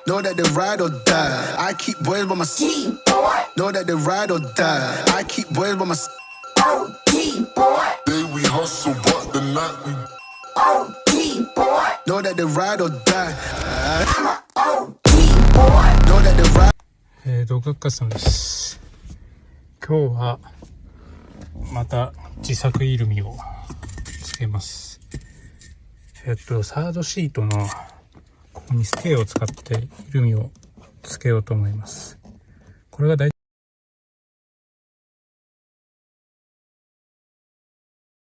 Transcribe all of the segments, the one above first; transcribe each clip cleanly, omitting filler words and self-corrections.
Know that they ride or die. I keep boys by my side. Know that they ride or die. I keep boys by my side. Day we hustle, but the night we Know that they ride or die. Know that they ride. 動画家さんです。今日はまた自作イルミをつけます。サードシートのここにステーを使ってイルミをつけようと思います。これが大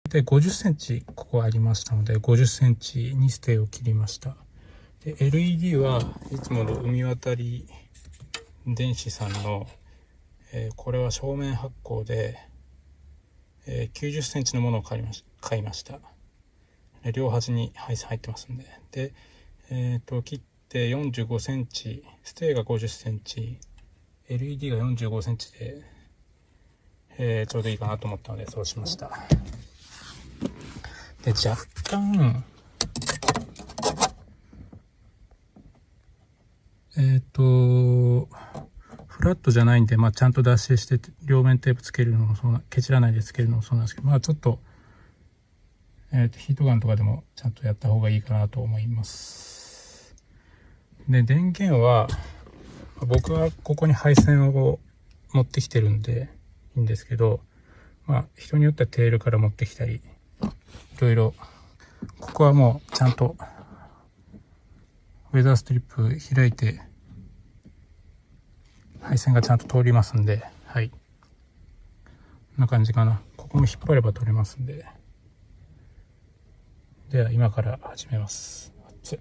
体50センチここありましたので、50センチにステーを切りました。で、LED はいつもの海渡り電子さんの、これは正面発光で、90センチのものを買いました。両端に配線入ってますんで。で、切って45センチ、ステーが50センチ、LED が45センチで、ちょうどいいかなと思ったのでそうしました。で、若干、フラットじゃないんで、ちゃんと脱製して両面テープつけるのもケチらないでつけるのもそうなんですけど、ちょっと、ヒートガンとかでもちゃんとやった方がいいかなと思います。で、電源は、僕はここに配線を持ってきてるんでいいんですけど、人によってはテールから持ってきたり、いろいろ、ここはもうちゃんとウェザーストリップ開いて、配線がちゃんと通りますんで、はい。こんな感じかな。ここも引っ張れば取れますんで。では今から始めます。熱い。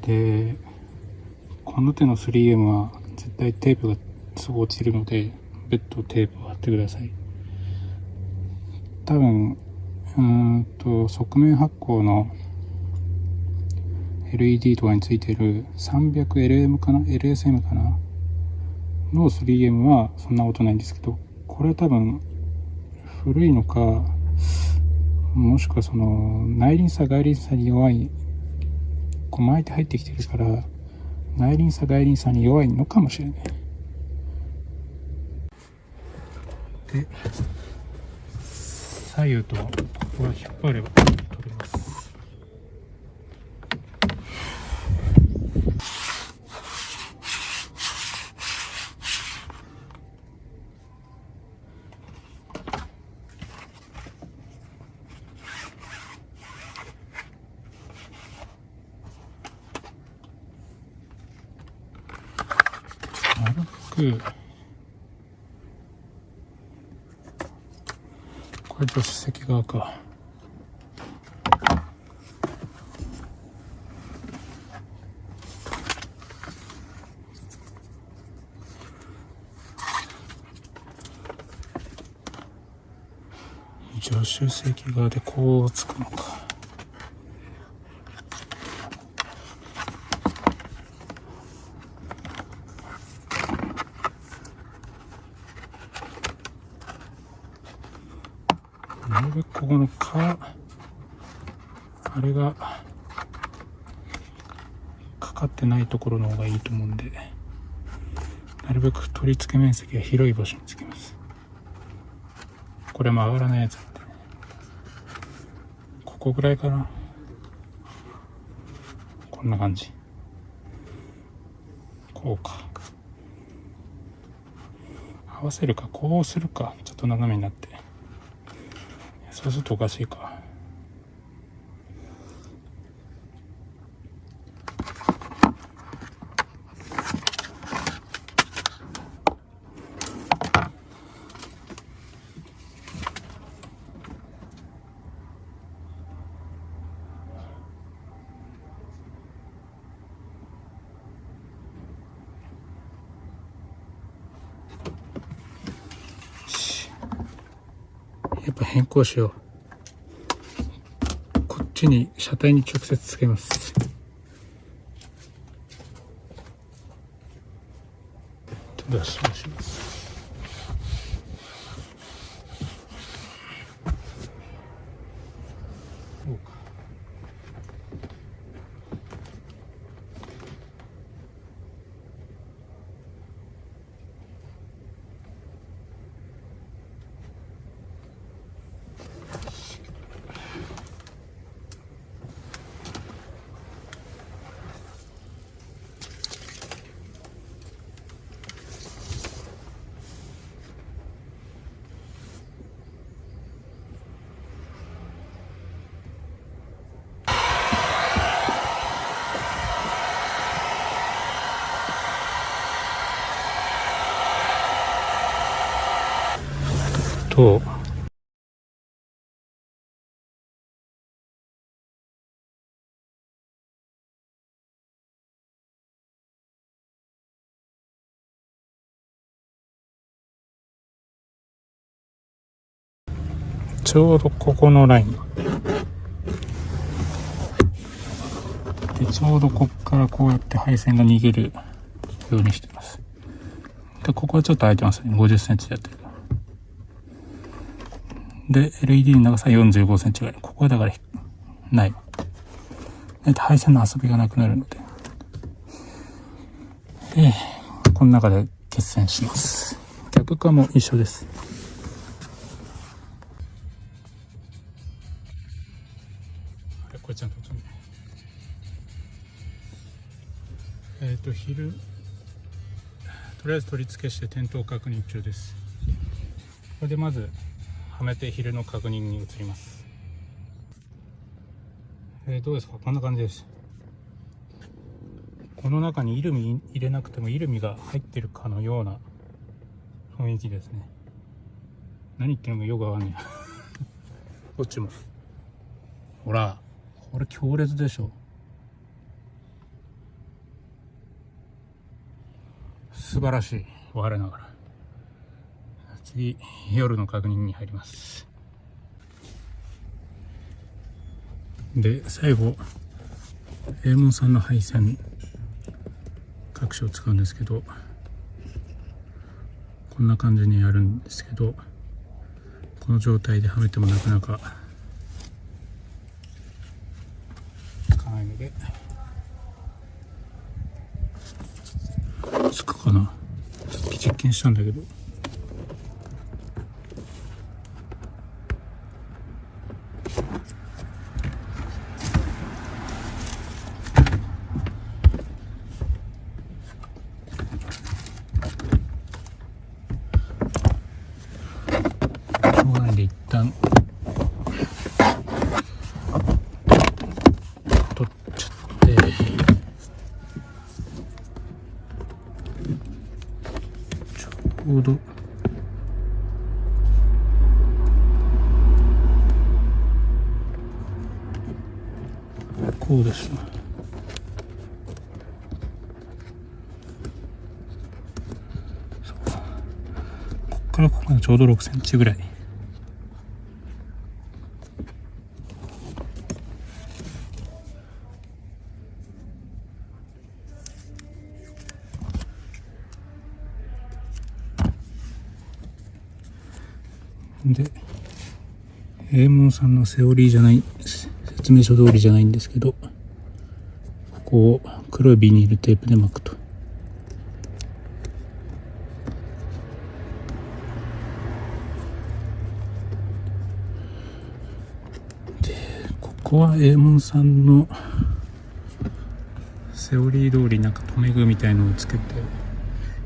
で、この手の 3M は絶対テープがすぐ落ちるので、別途テープを貼ってください。多分、側面発光の LED とかについてる 300LM かな LSM かなの 3M はそんなことないんですけど、これは多分古いのか、もしくはその内輪差外輪差に弱い、こう巻いて入ってきてるから内輪差外輪差に弱いのかもしれない。で、左右とここは引っ張れば取れます。なるべくこれ助手席側か。助手席側でこうつくのか。なるべくここのあれがかかってないところの方がいいと思うんで、なるべく取り付け面積が広い場所につけます。これも上がらないやつなんで、ここぐらいかな。こんな感じ。こうか。合わせるか、こうするか。ちょっと斜めになって。そうするとおかしいか。やっぱ変更しよう。こっちに車体に直接つけます。出します。そうか。とちょうどここのラインで、ちょうどこっからこうやって配線が逃げるようにしてます。で、ここはちょっと空いてますね。50センチでやってる。で、LED の長さ45センチぐらい。ここはだからない。配線の遊びがなくなるので。で、この中で決線します。逆側も一緒です。あれ、これちゃんと映んね。昼、とりあえず取り付けして点灯確認中です。これでまずはめて昼の確認に移ります。どうですか？こんな感じです。この中にイルミ入れなくてもイルミが入ってるかのような雰囲気ですね。何言ってるのかよくわかんないこっちもほら、これ強烈でしょ。素晴らしい。我ながら次、夜の確認に入ります。で、最後エーモンさんの配線各種を使うんですけど、こんな感じにやるんですけど、この状態ではめてもなかなかつかないので、つくかな。さっき実験したんだけど、しょうがないんで一旦取っちゃって、ちょうどこうですね。こっからここまでちょうど6センチぐらい。で、エーモンさんのセオリーじゃない、説明書通りじゃないんですけど、ここを黒いビニールテープで巻くと。で、ここはエーモンさんのセオリー通りなんか留め具みたいのをつけて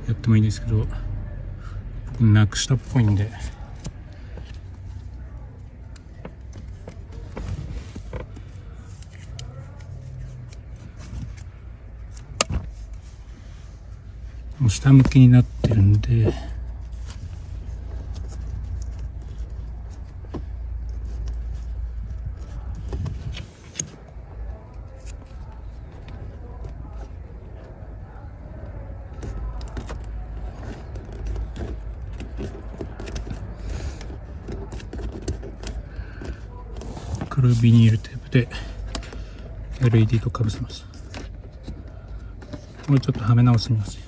やってもいいんですけど、僕なくしたっぽいんで、もう下向きになってるんで、黒いビニールテープで LED とかぶせました。もうちょっとはめ直してみます。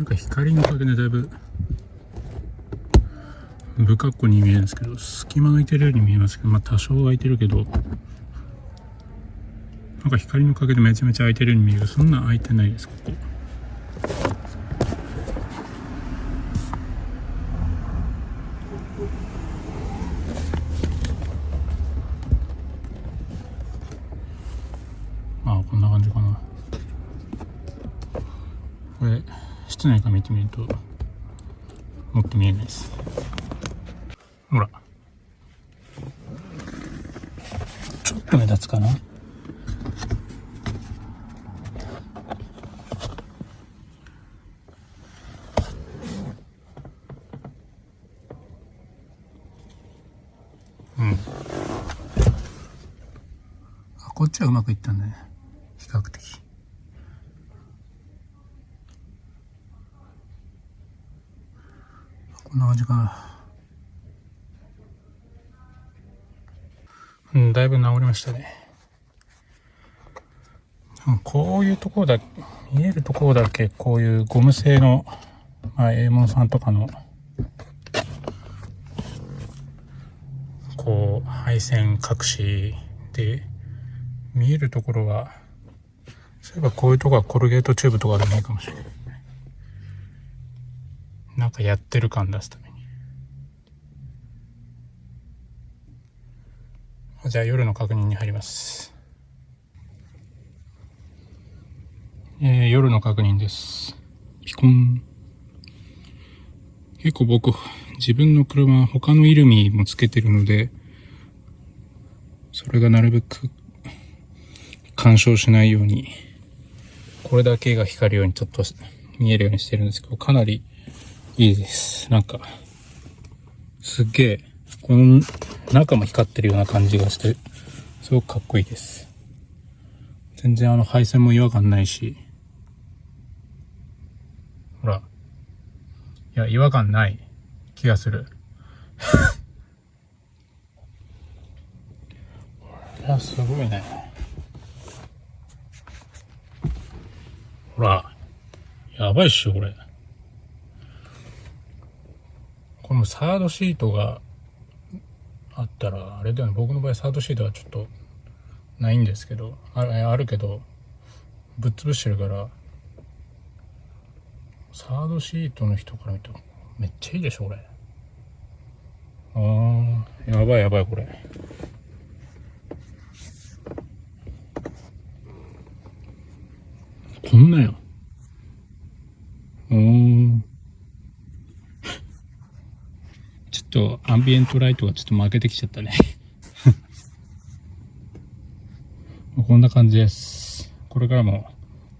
なんか光のおかげでだいぶ不格好に見えるんですけど、隙間が空いてるように見えますけど、まあ多少空いてるけど、なんか光のおかげでめちゃめちゃ空いてるように見える。そんな空いてないです、ここ。まあこんな感じかな。これ室内から見てみるともっと見えないです。ほら、ちょっと目立つかな。こっちはうまくいったんだね、比較的。こんな感じかな。だいぶ治りましたね。こういうところだ、見えるところだけこういうゴム製の、A門さんとかのこう配線隠しで見えるところは、そういえばこういうところはコルゲートチューブとかでもいいかもしれない。なんかやってる感出すために。じゃあ夜の確認に入ります。夜の確認です。ピコン。結構僕、自分の車、他のイルミもつけてるので、それがなるべく干渉しないように、これだけが光るようにちょっと見えるようにしてるんですけど、かなりいいです。なんか、すっげえ、この中も光ってるような感じがして、すごくかっこいいです。全然配線も違和感ないし、ほら。いや、違和感ない気がする。いや、すごいね。ほら。やばいっしょ、これ。このサードシートがあったら、あれだよね。僕の場合サードシートはちょっとないんですけど、あるけど、ぶっ潰してるから、サードシートの人から見たらめっちゃいいでしょ、これ。やばいやばい、これ。こんなよ。ちょっとアンビエントライトがちょっと負けてきちゃったね。こんな感じです。これからも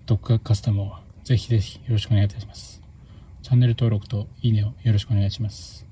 独学カスタムをぜひぜひよろしくお願いいたします。チャンネル登録といいねをよろしくお願いします。